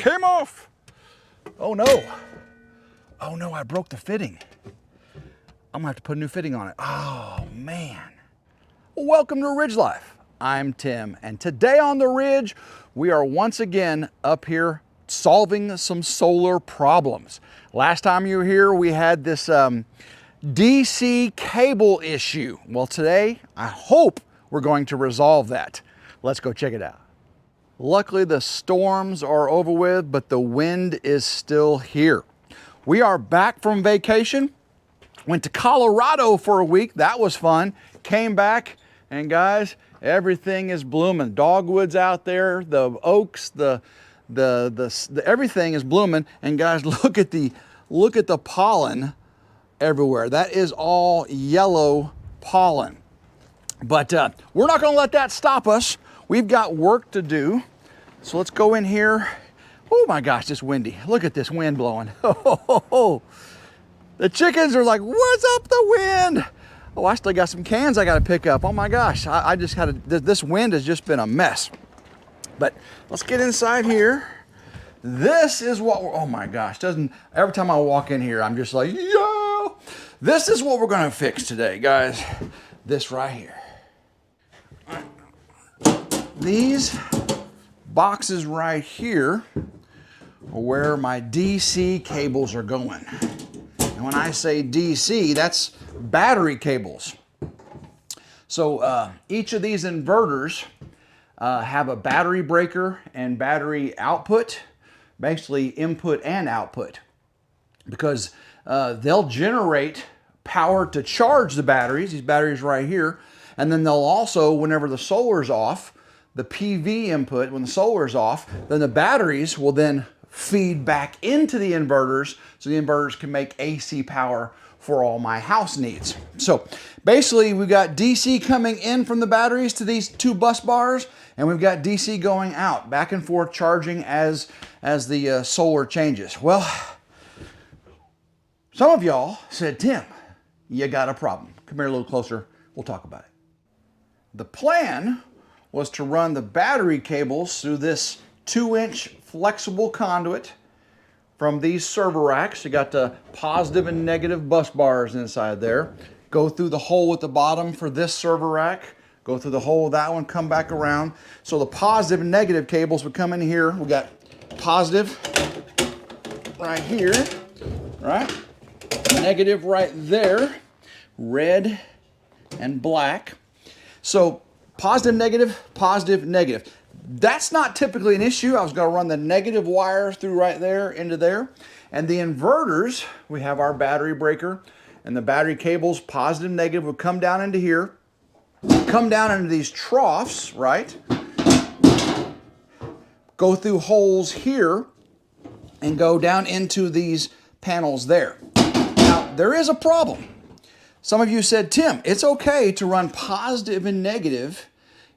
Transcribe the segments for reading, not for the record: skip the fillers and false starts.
came off. Oh no. Oh no, I broke the fitting. I'm gonna have to put a new fitting on it. Oh man. Welcome to RidgeLife. I'm Tim, and today on the Ridge, we are once again up here solving some solar problems. Last time you were here, we had this DC cable issue. Well, today, I hope we're going to resolve that. Let's go check it out. Luckily, the storms are over with, but the wind is still here. We are back from vacation. Went to Colorado for a week. That was fun. Came back, and guys, everything is blooming. Dogwoods out there, the oaks, the everything is blooming. And guys, look at the pollen everywhere. That is all yellow pollen. But we're not going to let that stop us. We've got work to do. So let's go in here. Oh my gosh, it's windy. Look at this wind blowing. The chickens are like, what's up the wind? Oh, I still got some cans I got to pick up. Oh my gosh, I just had to, this wind has just been a mess. But let's get inside here. This is what we're, oh my gosh, every time I walk in here, I'm just like, yeah. This is what we're going to fix today, guys. This right here. These boxes right here are where my DC cables are going. And when I say DC, that's battery cables. So each of these inverters have a battery breaker and battery output, basically input and output, because they'll generate power to charge the batteries, these batteries right here, and then they'll also, whenever the solar's off, the PV input, when the solar is off, then the batteries will then feed back into the inverters so the inverters can make AC power for all my house needs. So basically we've got DC coming in from the batteries to these two bus bars, and we've got DC going out, back and forth charging as the solar changes. Well, some of y'all said, Tim, you got a problem. Come here a little closer, we'll talk about it. The plan was to run the battery cables through this 2-inch flexible conduit from these server racks. You got the positive and negative bus bars inside there. Go through the hole at the bottom for this server rack. Go through the hole of that one, come back around. So the positive and negative cables would come in here. We got positive right here, right? Negative right there, red and black. So positive, negative. That's not typically an issue. I was going to run the negative wire through right there into there. And the inverters, we have our battery breaker, and the battery cables, positive, negative, would come down into here, come down into these troughs, right? Go through holes here and go down into these panels there. Now, there is a problem. Some of you said, Tim, it's okay to run positive and negative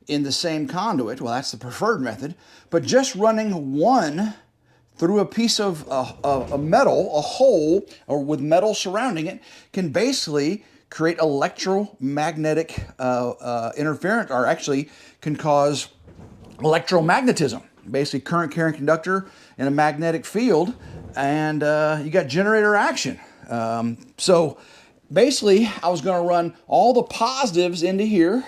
in the same conduit. Well, that's the preferred method. But just running one through a piece of a metal, a hole, or with metal surrounding it, can basically create electromagnetic interference, or actually can cause electromagnetism. Basically, current carrying conductor in a magnetic field, and you got generator action. So basically, I was going to run all the positives into here,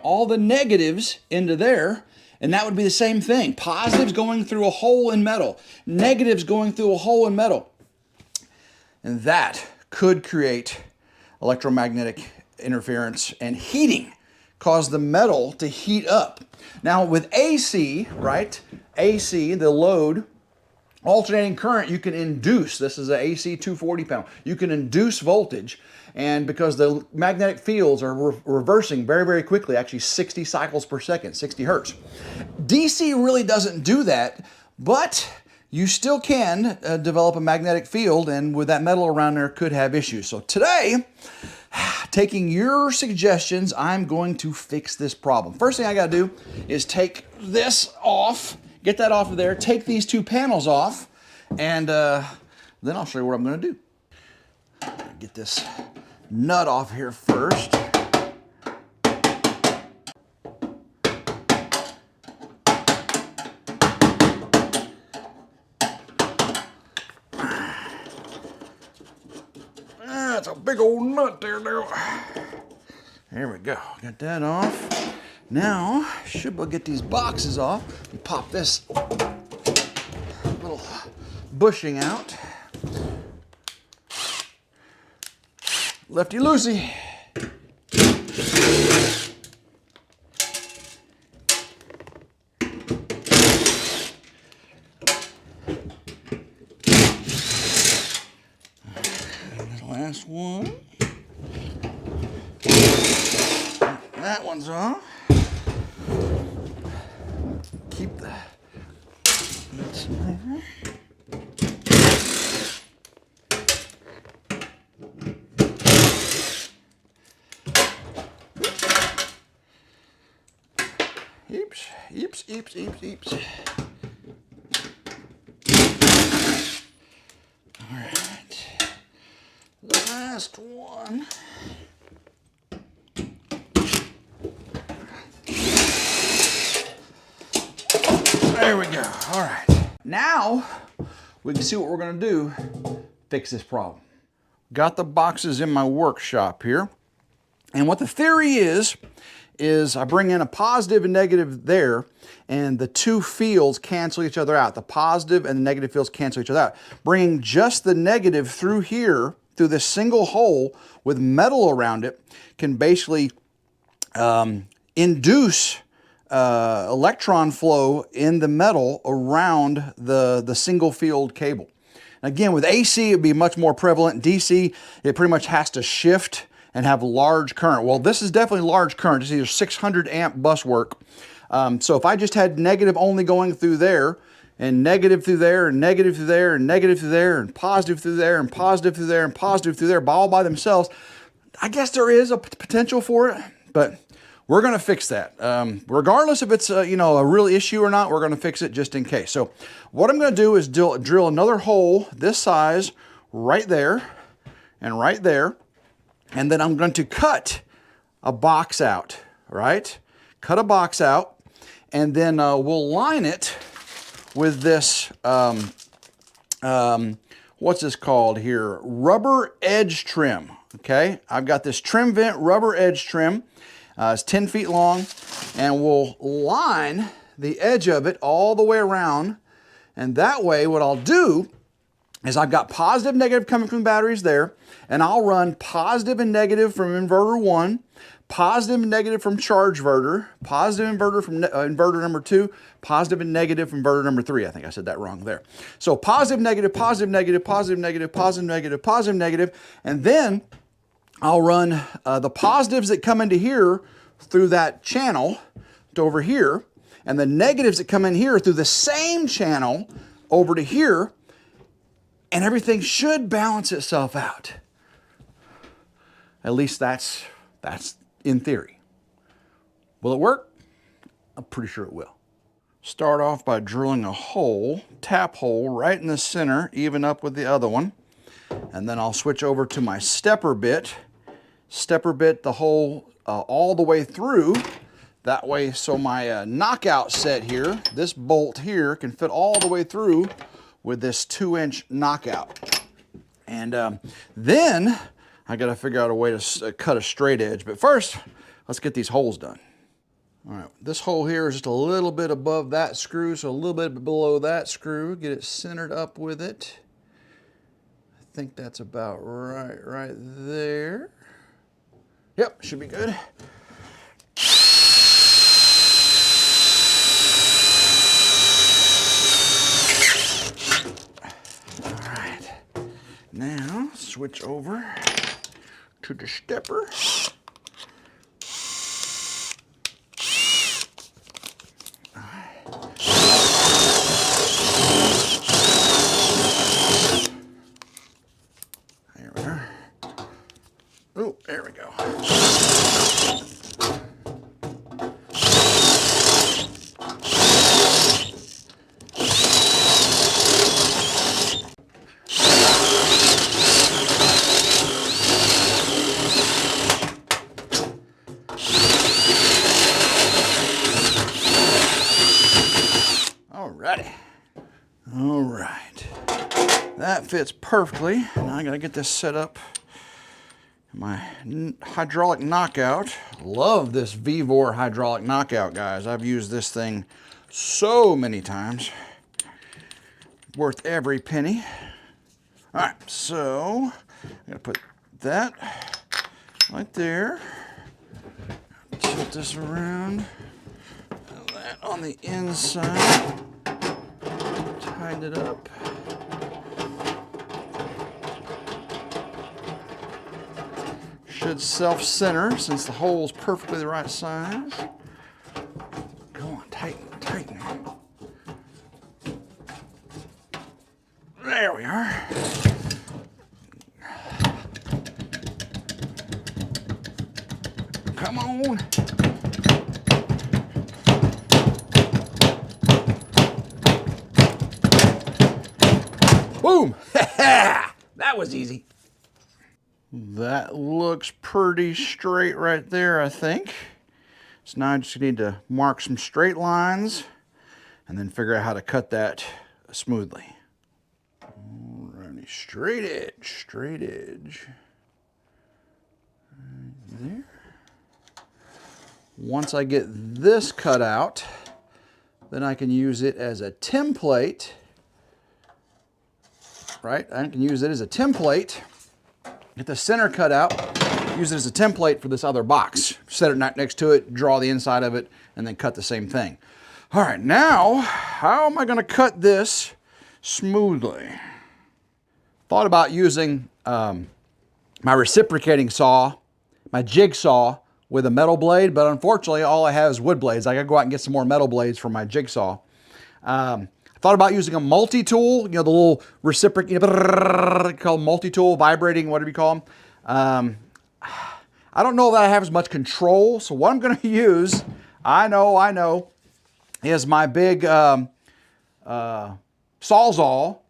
all the negatives into there, and that would be the same thing. Positives going through a hole in metal, negatives going through a hole in metal. And that could create electromagnetic interference and heating, cause the metal to heat up. Now with AC, right? AC, the load, alternating current, you can induce, this is an AC 240 panel, you can induce voltage, and because the magnetic fields are reversing very, very quickly, actually 60 cycles per second, 60 hertz. DC really doesn't do that, but you still can develop a magnetic field, and with that metal around there could have issues. So today, taking your suggestions, I'm going to fix this problem. First thing I gotta do is take this off, get that off of there, take these two panels off, and then I'll show you what I'm gonna do. Get this nut off here first. big old nut there now. There we go. Got that off. Now, should we get these boxes off and pop this little bushing out. Lefty-loosey. Last one. That one's off. Keep the nuts over. Eeps. All right. Last one. There we go. All right. Now we can see what we're going to do. Fix this problem. Got the boxes in my workshop here. And what the theory is I bring in a positive and negative there, and the two fields cancel each other out. The positive and the negative fields cancel each other out. Bringing just the negative through here, through this single hole with metal around it, can basically induce electron flow in the metal around the single field cable. Again, with AC, it'd be much more prevalent. DC, it pretty much has to shift and have large current. Well, this is definitely large current. It's either 600 amp bus work. So if I just had negative only going through there, and negative through there, and negative through there, and negative through there, and positive through there, and positive through there, and positive through there, all by themselves, I guess there is a potential for it, but we're gonna fix that. Regardless if it's a real issue or not, we're gonna fix it just in case. So what I'm gonna do is drill another hole this size right there, and right there, and then I'm going to cut a box out, right? Cut a box out, and then we'll line it with this, what's this called here? Rubber edge trim, okay? I've got this trim vent rubber edge trim. It's 10 feet long, and we'll line the edge of it all the way around, and that way what I'll do is I've got positive, negative coming from the batteries there, and I'll run positive and negative from inverter 1, positive and negative from charge inverter, positive inverter from inverter number 2, positive and negative from inverter number 3. I think I said that wrong there. So positive, negative, positive, negative, positive, negative, positive, negative, positive, negative, and then I'll run the positives that come into here through that channel to over here, and the negatives that come in here through the same channel over to here, and everything should balance itself out. At least that's in theory. Will it work? I'm pretty sure it will. Start off by drilling a hole, tap hole, right in the center, even up with the other one. And then I'll switch over to my stepper bit the hole all the way through. That way, so my knockout set here, this bolt here, can fit all the way through with this 2-inch knockout. And then I gotta figure out a way to cut a straight edge. But first, let's get these holes done. All right, this hole here is just a little bit above that screw, so a little bit below that screw. Get it centered up with it. I think that's about right there. Yep, should be good. Now, switch over to the stepper. There we are. Oh, there we go. All right, that fits perfectly. Now I gotta get this set up My hydraulic knockout. Love this Vevor hydraulic knockout, guys. I've used this thing so many times. Worth every penny. All right, so I'm gonna put that right there. Tilt this around. And that on the inside. Tighten it up. Should self-center since the hole's perfectly the right size. Go on, tighten, tighten. There we are. Come on. Boom! That was easy. That looks pretty straight right there, I think. So now I just need to mark some straight lines and then figure out how to cut that smoothly. Alrighty, straight edge, straight edge. Right there. Once I get this cut out, then I can use it as a template. Right, I can use it as a template. Get the center cut out, use it as a template for this other box. Set it next to it, draw the inside of it, and then cut the same thing. All right, now, how am I gonna cut this smoothly? Thought about using my reciprocating saw, my jigsaw, with a metal blade, but unfortunately all I have is wood blades. I gotta go out and get some more metal blades for my jigsaw. Thought about using a multi-tool, you know, the little reciproc, you know, called multi-tool, vibrating, whatever you call them. I don't know that I have as much control, so what I'm gonna use, I know, is my big Sawzall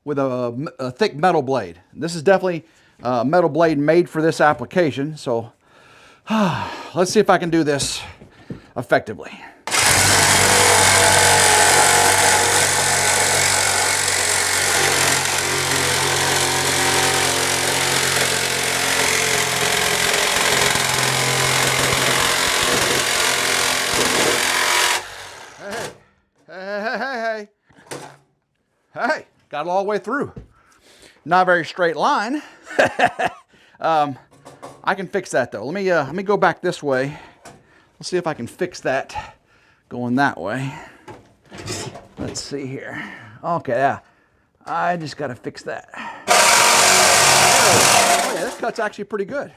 with a thick metal blade. This is definitely a metal blade made for this application, so let's see if I can do this effectively. Hey, got it all the way through. Not a very straight line. I can fix that though. Let me go back this way. Let's see if I can fix that going that way. Let's see here. Okay, yeah. I just got to fix that. Oh yeah, this cut's actually pretty good.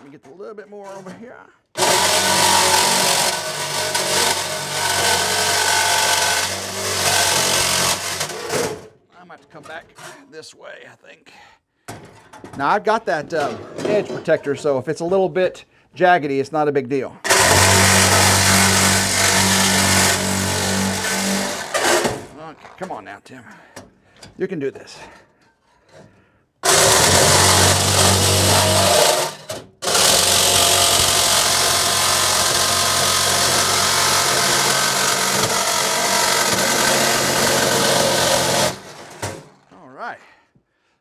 Get a little bit more over here. I might have to come back this way, I think. Now I've got that edge protector, so if it's a little bit jaggedy, it's not a big deal. Okay, come on now, Tim. You can do this.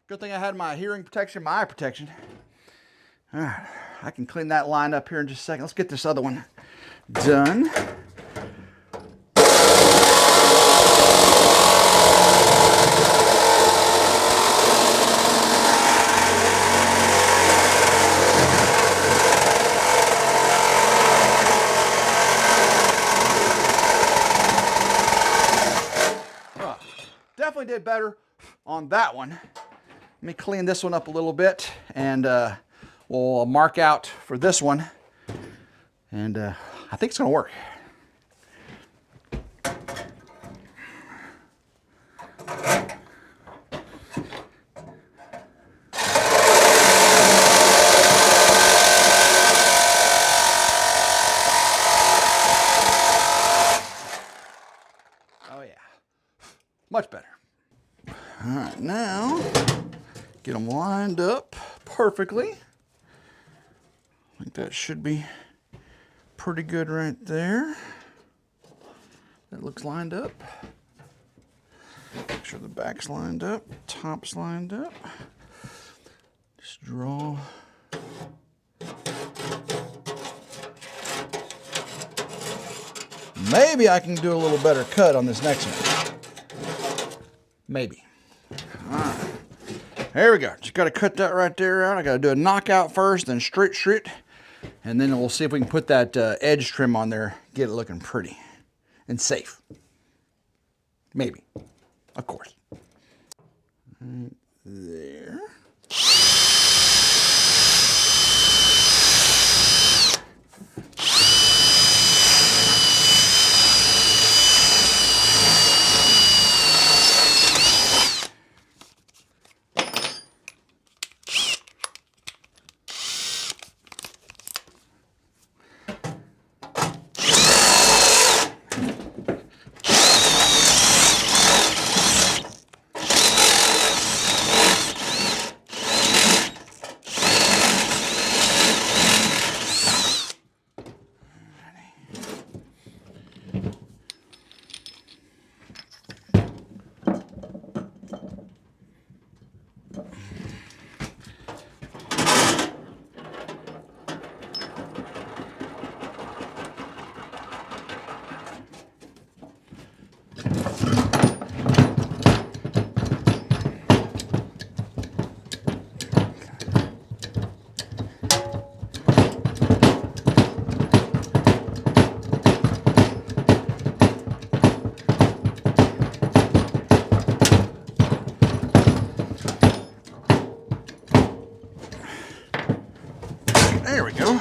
Good thing I had my hearing protection, my eye protection. All right, I can clean that line up here in just a second. Let's get this other one done. Definitely did better on that one. Let me clean this one up a little bit, and we'll mark out for this one, and I think it's going to work. Oh yeah, much better. All right, now get them lined up perfectly. I think that should be pretty good right there. That looks lined up. Make sure the back's lined up, top's lined up. Just draw. Maybe I can do a little better cut on this next one. Maybe. All right. There we go. Just got to cut that right there out. I got to do a knockout first, then straight. And then we'll see if we can put that edge trim on there, get it looking pretty and safe. Maybe. Of course. Right there. There we go.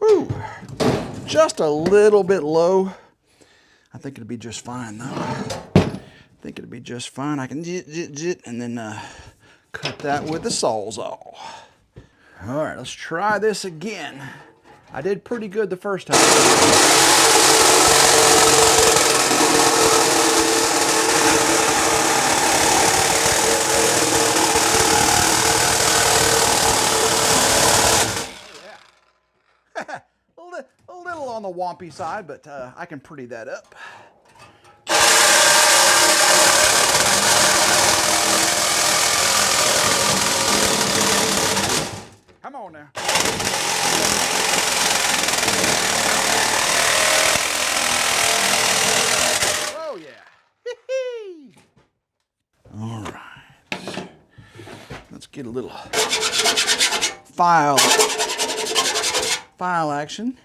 Woo! Just a little bit low. I think it'll be just fine though. I think it'll be just fine. I can jit and then cut that with the Sawzall. All right, let's try this again. I did pretty good the first time. A little on the wompy side, but I can pretty that up. Come on now. Oh yeah. All right. Let's get a little file action.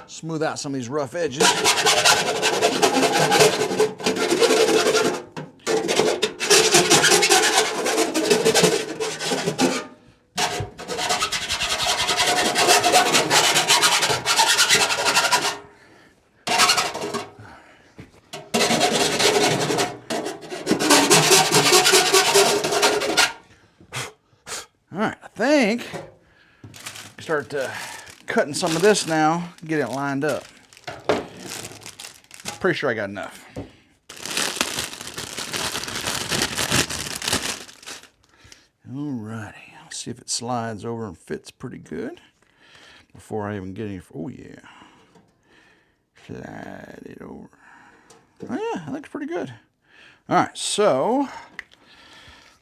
Smooth out some of these rough edges. All right, I think start cutting some of this now, get it lined up. Pretty sure I got enough. Alrighty, I'll see if it slides over and fits pretty good before I even get any. Oh yeah, slide it over. Oh yeah, that looks pretty good. All right, so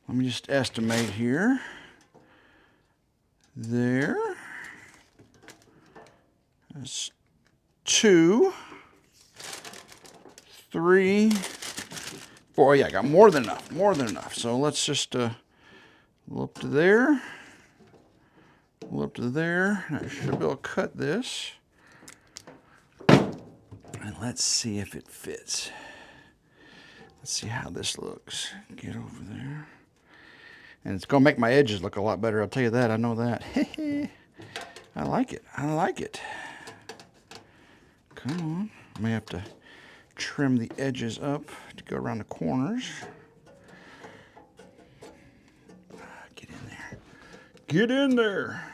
let me just estimate here. There. That's 2, 3, 4. Oh yeah, I got more than enough. So let's just a little up to there, a little up to there. I should be able to cut this. And let's see if it fits. Let's see how this looks. Get over there. And it's gonna make my edges look a lot better, I'll tell you that, I know that. I like it, I like it. Come on, I may have to trim the edges up to go around the corners. Get in there. Get in there.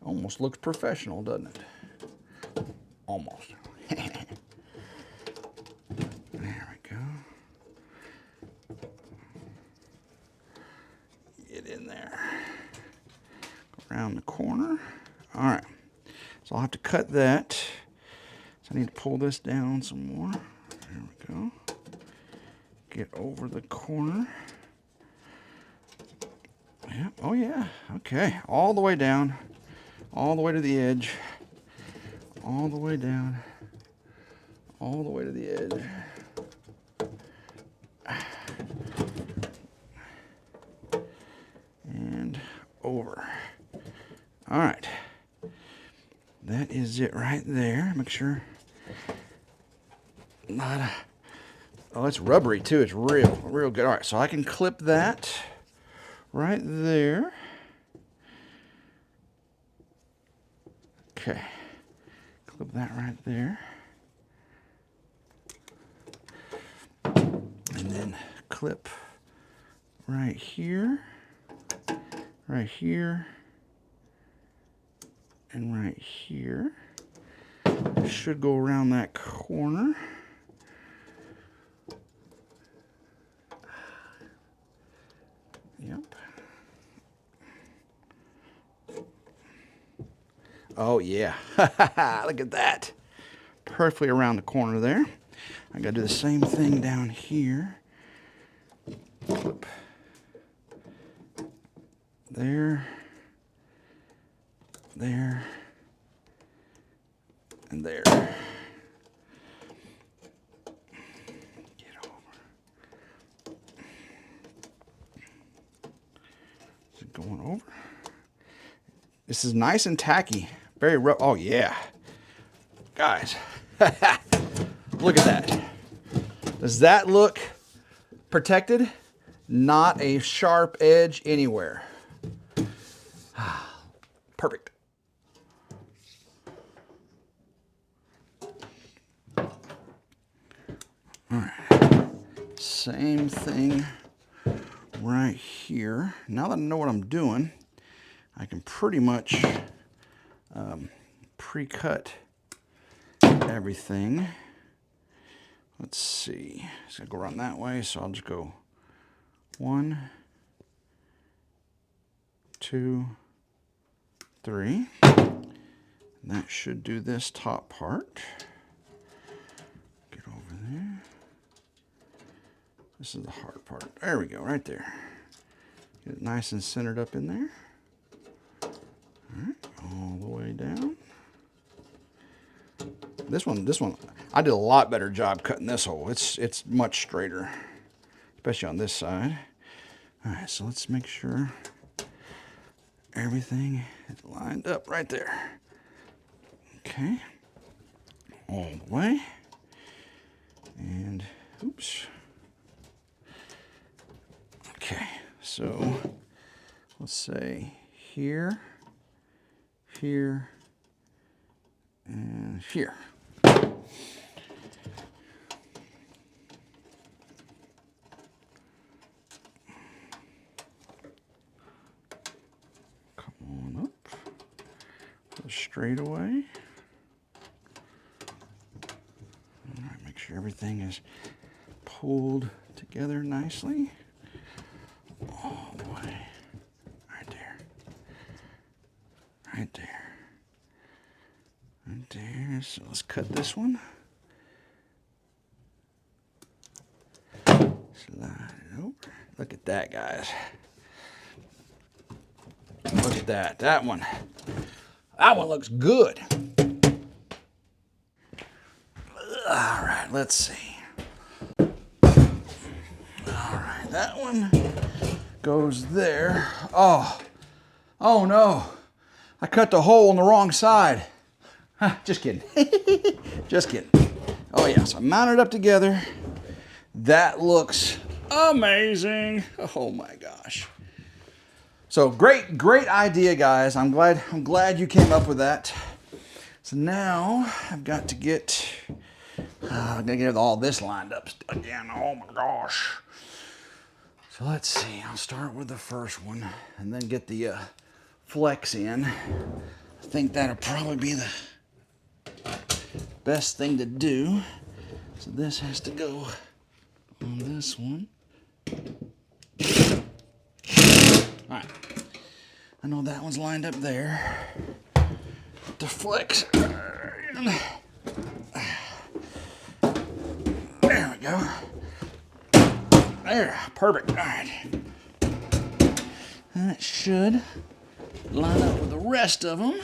Almost looks professional, doesn't it? Almost. There we go. Get in there. Go around the corner. All right. So I'll have to cut that. So I need to pull this down some more. There we go. Get over the corner. Yeah. Oh yeah. Okay. All the way down. All the way to the edge. All the way down. All the way to the edge. And over. All right. That is it right there. Make sure. Not a, oh, it's rubbery too. It's real good. All right, so I can clip that right there. Okay. Clip that right there. And then clip right here, and right here. Should go around that corner. Yep. Oh yeah, look at that. Perfectly around the corner there. I gotta do the same thing down here. Clip. There. There. And there. Get over. Is it going over? This is nice and tacky. Very rough. Oh yeah. Guys. Look at that. Does that look protected? Not a sharp edge anywhere. Perfect. All right. Same thing right here. Now that I know what I'm doing, I can pretty much pre-cut everything. Let's see. It's gonna go around that way, so I'll just go 1, 2, 3. And that should do this top part. Get over there. This is the hard part. There we go, right there. Get it nice and centered up in there. All right, all the way down. This one, I did a lot better job cutting this hole. It's much straighter, especially on this side. All right, so let's make sure everything is lined up right there. Okay, all the way. And, oops. Okay, so let's say here, here, and here. Come on up. Go straight away. All right, make sure everything is pulled together nicely. All the way. Right there. Right there. Right there. So let's cut this one. Slide it over. Look at that, guys. Look at that. That one looks good. All right, let's see. All right, that one goes there. Oh no. I cut the hole on the wrong side. Just kidding. Just kidding. Oh yeah, so I mounted it up together. That looks amazing. Oh my gosh. So great idea, guys. I'm glad you came up with that. So now I've got to get all this lined up again. Oh my gosh. So let's see. I'll start with the first one and then get the flex in. I think that'll probably be the best thing to do. So this has to go on this one. All right. I know that one's lined up there. to flex. There we go. There, perfect. All right. That should line up with the rest of them.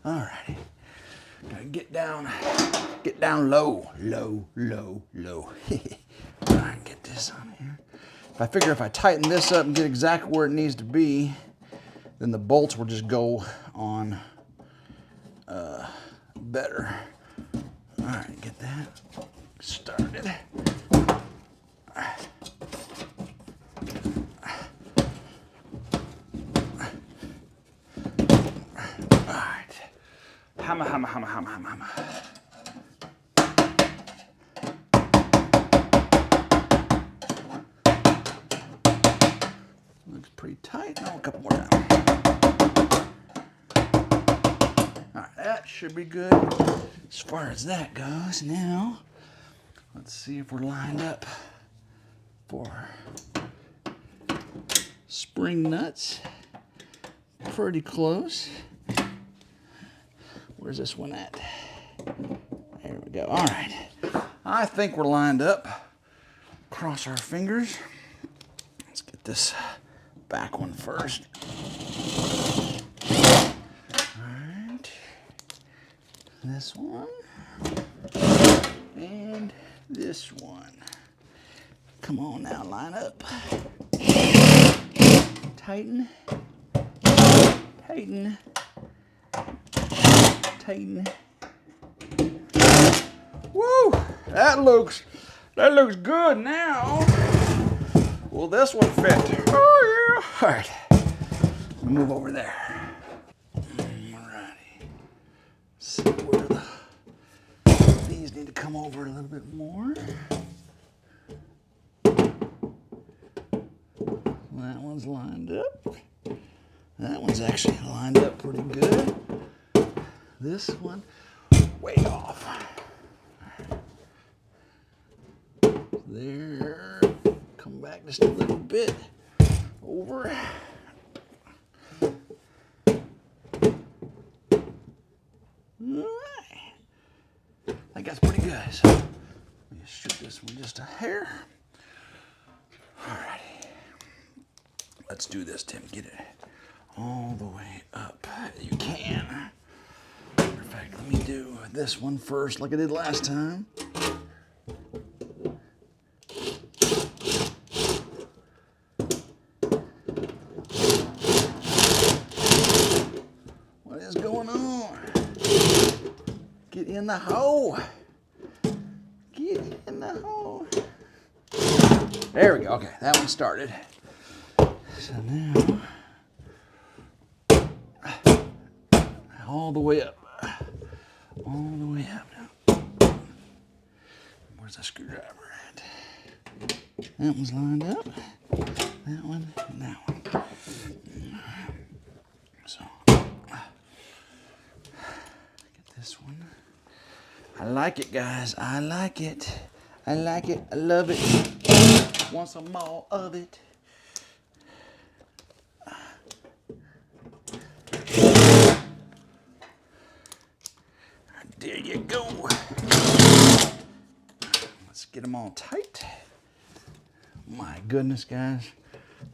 All righty. Gotta get down low, low, low, low. All right, get this on here. I figure if I tighten this up and get exactly where it needs to be, then the bolts will just go on better. All right, get that started. All right. Hammer, hammer, hammer, hammer, hammer, hammer. Looks pretty tight. No, a couple more times. All right, that should be good as far as that goes. Now, let's see if we're lined up for spring nuts. Pretty close. Where's this one at? There we go. All right. I think we're lined up. Cross our fingers. Let's get this back one first. All right. This one. And this one. Come on now, line up. Tighten. Tighten. Tighten. Woo! That looks good now. Will this one fit? Oh yeah! All right. Move over there. Alrighty. See where these need to come over a little bit more. That one's lined up. That one's actually lined up pretty good. This one, way off. There. Come back just a little bit. Over. Alright. I think that's pretty good. So let me shoot this one just a hair. Alrighty. Let's do this, Tim. Get it all the way up. You can. Perfect. Let me do this one first like I did last time. What is going on? Get in the hole. Get in the hole. There we go. Okay, that one started. So now, all the way up. All the way up now. Where's the screwdriver at? That one's lined up. That one, and that one. So, get this one. I like it, guys. I like it. I like it. I love it. Want some more of it. There you go. Let's get them all tight. My goodness, guys.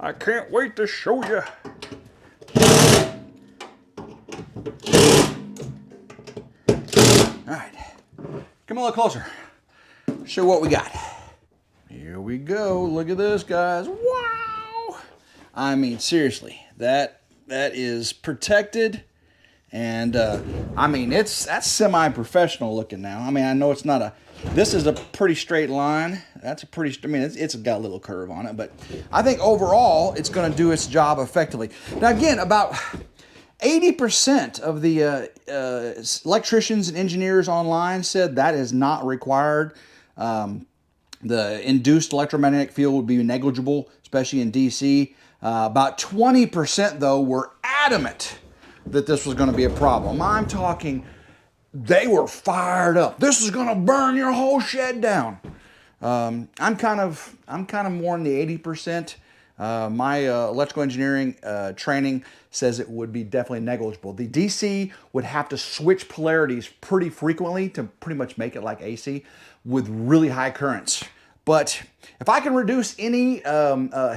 I can't wait to show you. All right. Come a little closer. Show what we got. Here we go. Look at this, guys. Wow. I mean, seriously, that is protected. And I mean, that's semi-professional looking now. I mean, I know it's not a, this is a pretty straight line. That's a pretty, I mean, it's got a little curve on it, but I think overall it's going to do its job effectively. Now again, about 80% of the electricians and engineers online said that is not required. The induced electromagnetic field would be negligible, especially in DC. About 20% though were adamant that this was going to be a problem. I'm talking, they were fired up. This is going to burn your whole shed down. I'm kind of more in the 80%. My electrical engineering training says it would be definitely negligible. The DC would have to switch polarities pretty frequently to pretty much make it like AC with really high currents. But if I can reduce any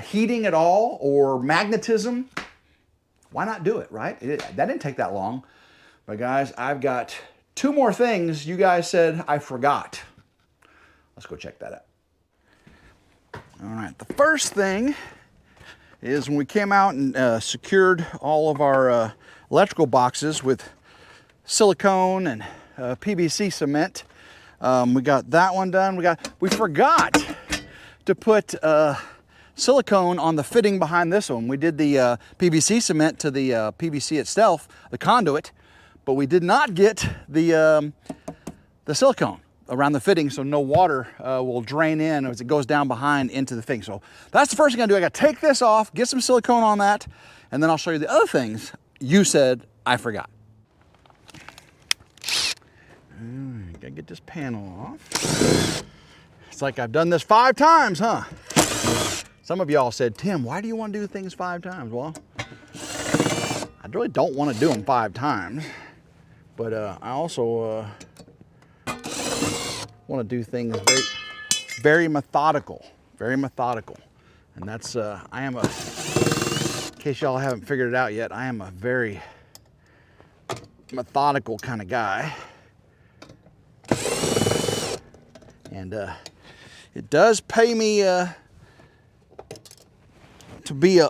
heating at all or magnetism, why not do it, right? That didn't take that long. But guys, I've got 2 more things you guys said I forgot. Let's go check that out. All right, the first thing is when we came out and secured all of our electrical boxes with silicone and PVC cement. We got that one done. We forgot to put silicone on the fitting behind this one. We did the PVC cement to the PVC itself, the conduit, but we did not get the silicone around the fitting so no water will drain in as it goes down behind into the fitting. So that's the first thing I do. I got to take this off, get some silicone on that, and then I'll show you the other things you said I forgot. Gotta get this panel off. It's like I've done this 5 times, huh? Some of y'all said, Tim, why do you want to do things 5 times? Well, I really don't want to do them 5 times, but I also want to do things very methodical, and that's I am a, in case y'all haven't figured it out yet, I am a very methodical kind of guy, and it does pay me to be a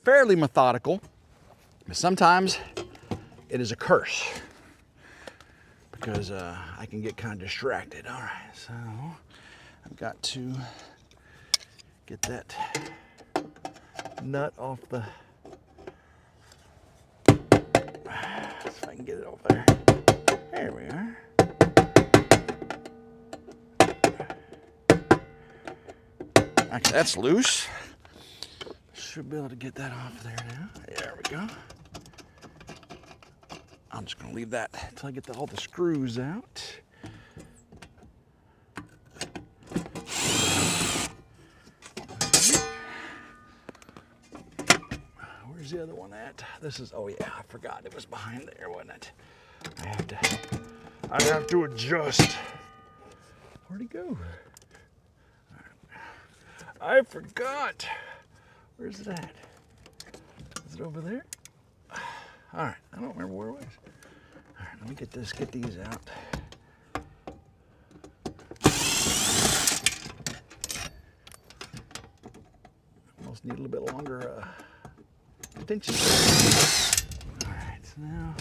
fairly methodical, but sometimes it is a curse. Because I can get kind of distracted. All right, so I've got to get that nut off the, see if I can get it over there. There we are. Actually, that's loose. Should be able to get that off there now. There we go. I'm just gonna leave that until I get all the screws out. Where's the other one at? This is, oh yeah, I forgot it was behind there, wasn't it? I'd have to adjust. Where'd he go? I forgot. Where's it at? Is it over there? All right, I don't remember where it was. All right, let me get these out. Almost need a little bit longer attention. All right, so now,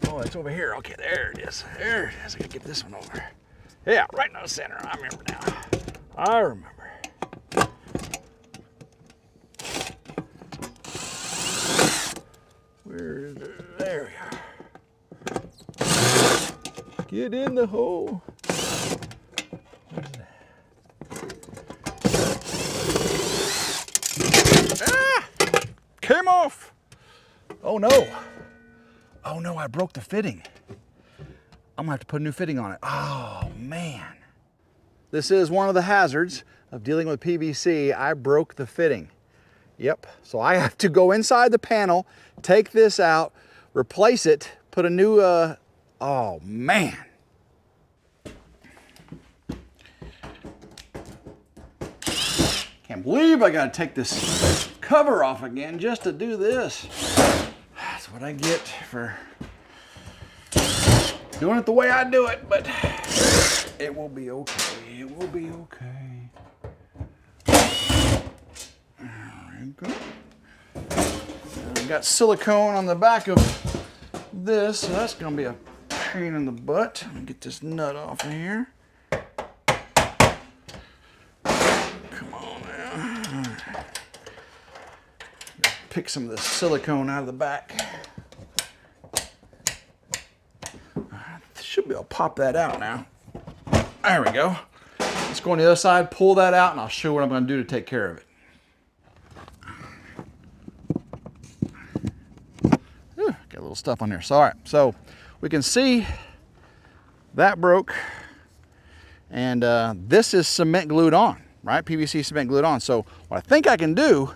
oh, it's over here. Okay, there it is. There it is. I gotta get this one over. Yeah, right in the center. I remember now. I remember. There we are. Get in the hole. What is that? Ah! Came off. Oh no. Oh no, I broke the fitting. I'm gonna have to put a new fitting on it. Oh man. This is one of the hazards of dealing with PVC. I broke the fitting. Yep, so I have to go inside the panel, take this out, replace it, put a new, oh man. Can't believe I gotta take this cover off again just to do this. That's what I get for doing it the way I do it, but it will be okay, it will be okay. I've got silicone on the back of this, so that's going to be a pain in the butt. Let me get this nut off of here. Come on now. Pick some of the silicone out of the back. Should be able to pop that out now. There we go. Let's go on the other side, pull that out, and I'll show you what I'm going to do to take care of it. Got a little stuff on there. So, all right, so we can see that broke, and this is cement glued on. right? PVC cement glued on. So what I think I can do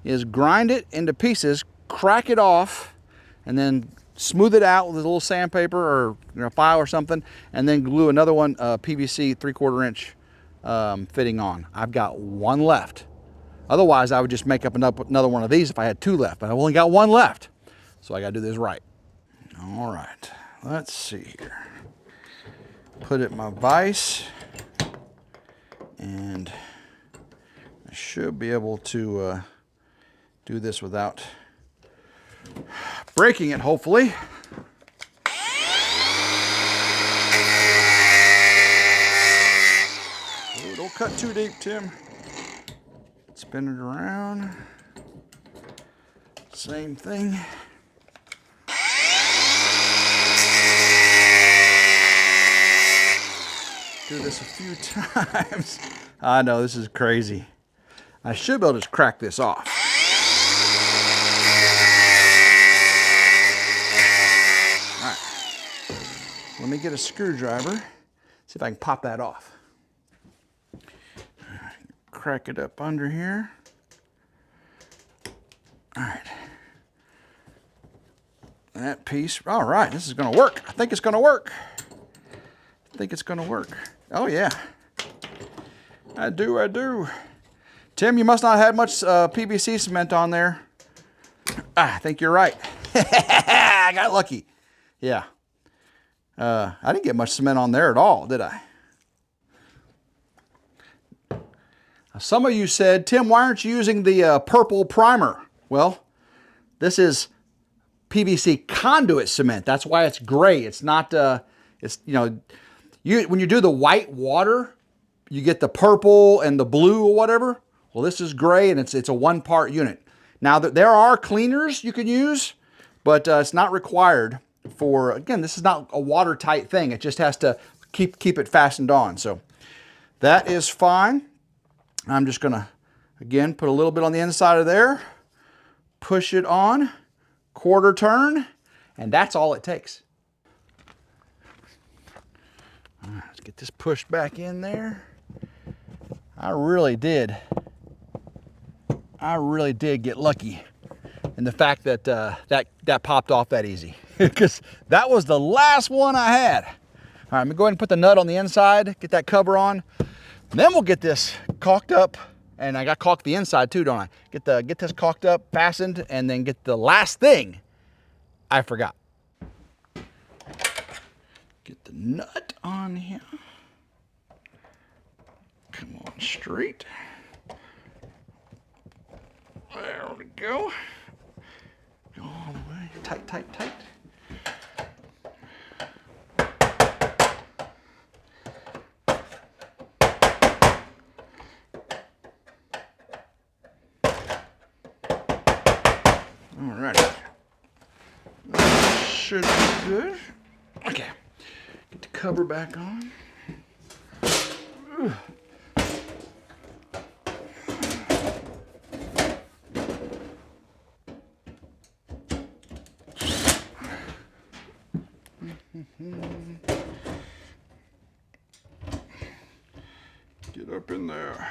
is grind it into pieces, crack it off, and then smooth it out with a little sandpaper or file or something, and then glue another one, PVC 3/4 inch fitting on. I've got one left. Otherwise, I would just make up another one of these if I had 2 left, but I've only got 1 left. So I gotta do this right. All right, let's see here. Put it in my vise, and I should be able to do this without breaking it, hopefully. Oh, don't cut too deep, Tim. Spin it around. Same thing. Do this a few times. I know, this is crazy. I should be able to just crack this off. All right. Let me get a screwdriver, see if I can pop that off. All right. Crack it up under here. All right. That piece, all right, this is gonna work. I think it's gonna work. I think it's gonna work. Oh yeah, I do. Tim, you must not have had much PVC cement on there. I think you're right. I got lucky. Yeah. I didn't get much cement on there at all, did I? Some of you said, Tim, why aren't you using the purple primer? Well, this is PVC conduit cement. That's why it's gray. It's not, it's, when you do the white water, you get the purple and the blue or whatever. Well, this is gray, and it's a 1-part unit. Now, there are cleaners you can use, but it's not required for, again, this is not a watertight thing. It just has to keep it fastened on. So that is fine. I'm just gonna, again, put a little bit on the inside of there, push it on, 1/4 turn, and that's all it takes. All right, let's get this pushed back in there. I really did get lucky in the fact that that popped off that easy, because that was the last one I had. All right, I'm gonna go ahead and put the nut on the inside, get that cover on, and then we'll get this caulked up. And I got caulked the inside too, don't I? Get this caulked up, fastened, and then get the last thing I forgot. Get the nut on here. Come on, straight. There we go. Go all the way. Tight, tight, tight. All right. That should be good. Okay. Get the cover back on. Get up in there.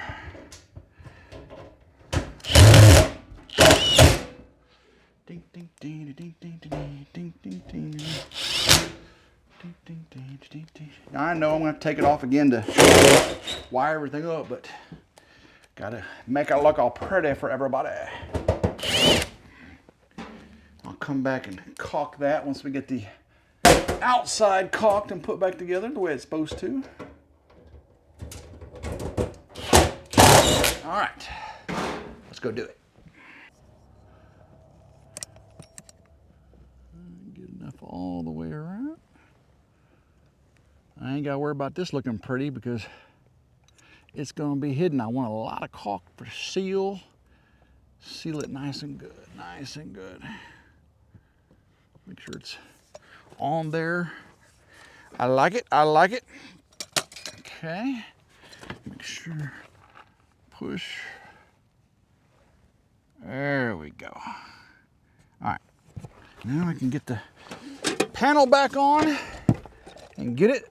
Ding ding ding ding ding ding ding ding ding ding ding ding ding ding. Now I know I'm going to take it off again to wire everything up, but gotta make it look all pretty for everybody. I'll come back and caulk that once we get the outside caulked and put back together the way it's supposed to. All right, let's go do it. Get enough all the way around. I ain't got to worry about this looking pretty because it's going to be hidden. I want a lot of caulk for seal. Seal it nice and good, nice and good. Make sure it's on there. I like it, I like it. Okay, make sure, push. There we go. All right, now I can get the panel back on and get it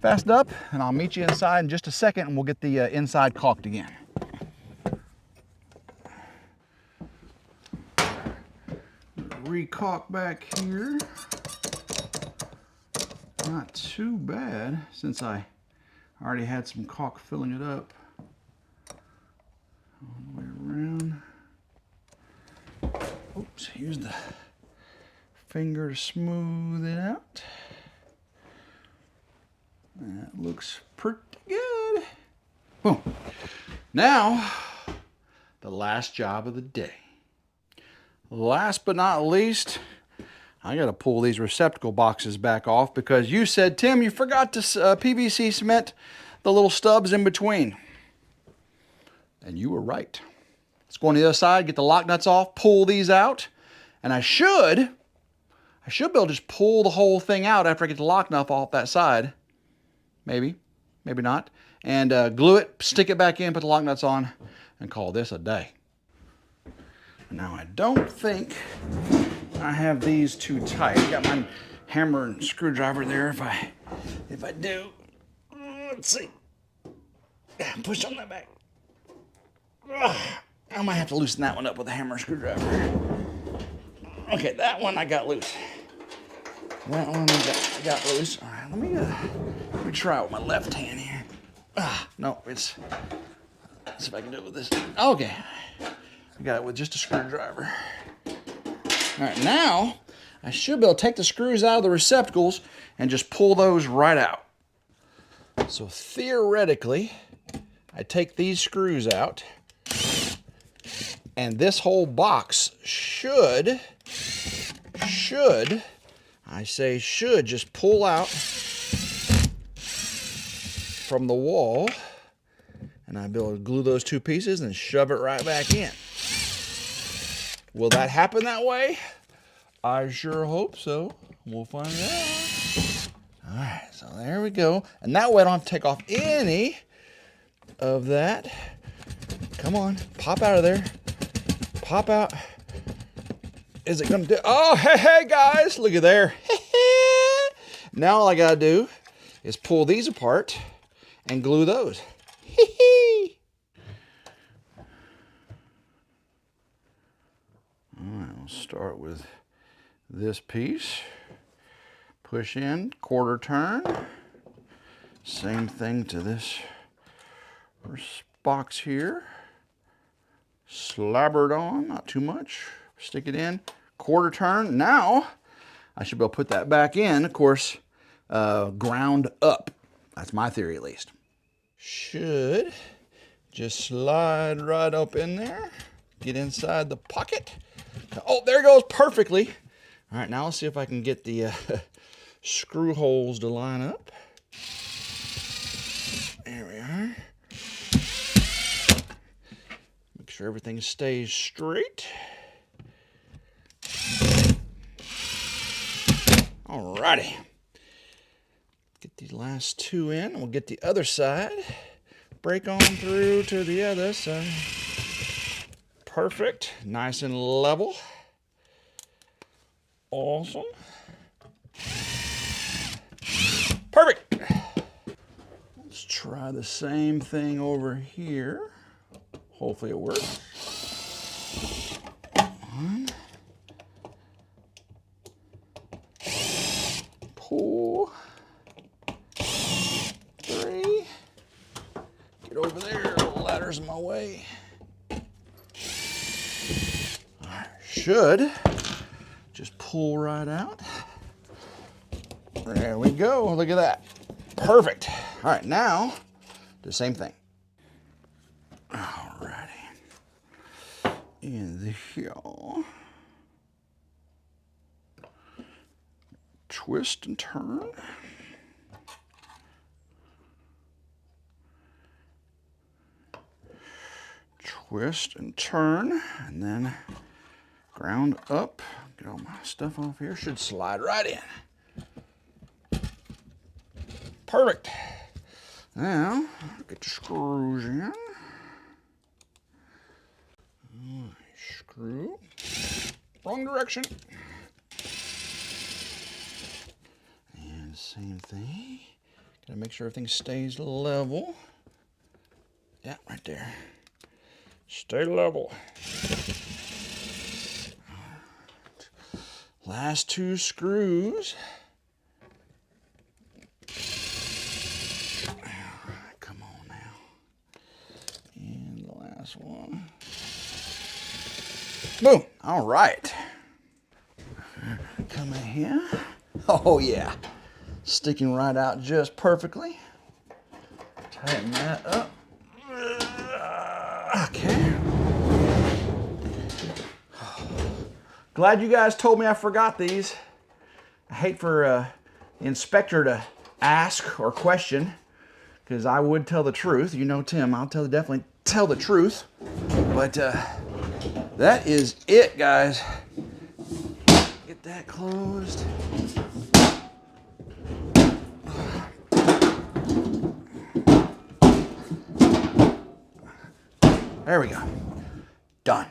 Fasten up, and I'll meet you inside in just a second, and we'll get the inside caulked again. Re-caulk back here. Not too bad, since I already had some caulk filling it up. All the way around. Oops, use the finger to smooth it out. That looks pretty good. Boom. Now, the last job of the day. Last but not least, I got to pull these receptacle boxes back off because you said, Tim, you forgot to PVC cement the little stubs in between. And you were right. Let's go on the other side, get the lock nuts off, pull these out, and I should be able to just pull the whole thing out after I get the lock nut off that side. Maybe, maybe not. And glue it, stick it back in, put the lock nuts on, and call this a day. Now I don't think I have these too tight. I got my hammer and screwdriver there if I do. Let's see. Push on that back. I might have to loosen that one up with a hammer and screwdriver. Okay, that one I got loose. That one I got loose. All right, let me try it with my left hand here. No, let's see if I can do it with this. Okay, I got it with just a screwdriver. All right, now I should be able to take the screws out of the receptacles and just pull those right out. So theoretically, I take these screws out, and this whole box should just pull out from the wall, and I'll be able to glue those two pieces and shove it right back in. Will that happen that way? I sure hope so. We'll find out. All right, so there we go. And that way I don't have to take off any of that. Come on, pop out of there. Pop out. Is it gonna do? Oh, hey guys, look at there. Now all I gotta do is pull these apart and glue those. All right, we'll start with this piece. Push in, quarter turn. Same thing to this box here. Slabber it on, not too much. Stick it in, quarter turn. Now, I should be able to put that back in, of course, ground up. That's my theory, at least. Should just slide right up in there. Get inside the pocket. Oh, there it goes perfectly. All right, now let's see if I can get the screw holes to line up. There we are. Make sure everything stays straight. Alrighty. Get these last two in, and we'll get the other side. Break on through to the other side. Perfect. Nice and level. Awesome. Perfect. Let's try the same thing over here. Hopefully it works. One. Pull. Three. Get over there. The ladder's in my way. Should just pull right out. There we go. Look at that. Perfect. All right, now do the same thing. All righty. In the heel. Twist and turn. Twist and turn, and then ground up. Get all my stuff off here. Should slide right in. Perfect. Now, get the screws in. Screw. Wrong direction. And same thing. Gotta make sure everything stays level. Yeah, right there. Stay level. Last 2 screws. All right, come on now. And the last one. Boom. All right. Come in here. Oh yeah. Sticking right out just perfectly. Tighten that up. Okay. Glad you guys told me I forgot these. I hate for the inspector to ask or question, because I would tell the truth. You know, Tim, I'll definitely tell the truth. But that is it, guys. Get that closed. There we go. Done.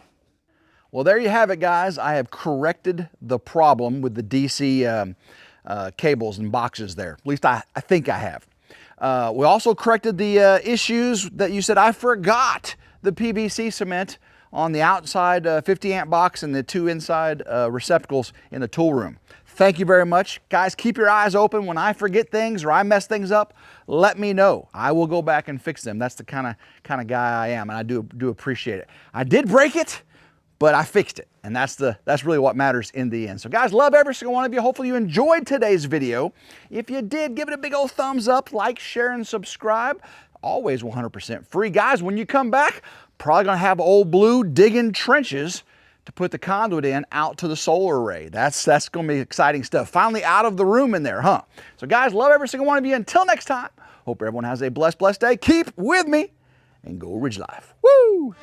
Well, there you have it, guys. I have corrected the problem with the DC cables and boxes there. At least I think I have. We also corrected the issues that you said I forgot the PVC cement on the outside 50 amp box and the 2 inside receptacles in the tool room. Thank you very much. Guys, keep your eyes open. When I forget things or I mess things up, let me know. I will go back and fix them. That's the kind of guy I am, and I do appreciate it. I did break it, but I fixed it, and that's really what matters in the end. So guys, love every single one of you. Hopefully you enjoyed today's video. If you did, give it a big old thumbs up, like, share, and subscribe. Always 100% free. Guys, when you come back, probably gonna have Old Blue digging trenches to put the conduit in out to the solar array. That's gonna be exciting stuff. Finally out of the room in there, huh? So guys, love every single one of you. Until next time, hope everyone has a blessed day. Keep with me and go Ridge Life. Woo!